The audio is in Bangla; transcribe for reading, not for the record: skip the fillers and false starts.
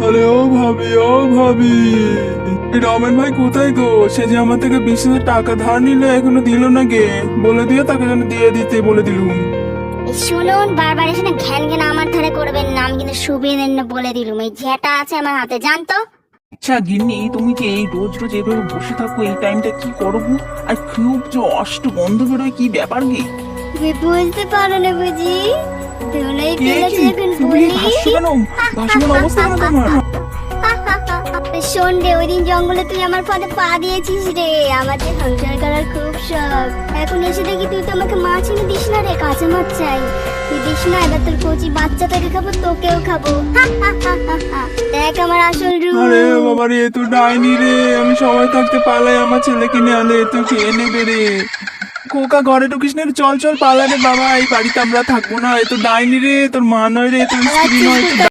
আরে ও ভাবি, ও ভাবি, এই রমেন ভাই কোথায় গো? সে যে আমার থেকে 20,000 টাকা ধার নিলে এখনো দিল না গে। বলে দিও তাকে যেন দিয়ে দিতে বলে দিলুম। শুনুন, বারবার এসে না ঘ্যান ঘ্যান আমার ধারে করবেন না। আমি কিন্তু সুবিধের না বলে দিলুম, এই ঝেঁটা আছে আমার হাতে, জানতো। আচ্ছা গিন্নি, তুমি যে এই রোজ রোজ এভাবে বসে থাকো, এই টাইমটা কি করবো? আর খুব যে অষ্ট গন্ধ বেরোয়, কি ব্যাপার কি? তুমি বুঝতে পারো না বুঝি? ধুলোই এ ফেলেছে কি? এখন তুমি বলি। ভাসছো কেন? ভাসমান অবস্থা কেন তোমার? শোন রে, ওই দিন জঙ্গলে তুই আমার পথে পা দিয়েছিস রে। আমাদের সংসার করার খুব শখ। এখন এসে দেখি তুই তো আমাকে মাছ এনে দিস না রে, কাঁচা মাছ চাই। তুই দিস না, এবার তোর কচি বাচ্চাটাকে খাবো, তোকেও খাবো। দেখ আমার আসল রূপ। আরে বাবা রে, এ তো ডাইনি রে। আমি সময় থাকতে পালাই, আমার ছেলেকে নিয়ে আলে এ তো খেয়ে নেবে রে। খোকা ঘরে ঢুকিস না রে, চল চল পালা রে বাবা, এই বাড়িতে আমরা থাকবো না। এ তো ডাইনি রে, তোর মা নয় রে, তোর স্ত্রী নয়, এ তো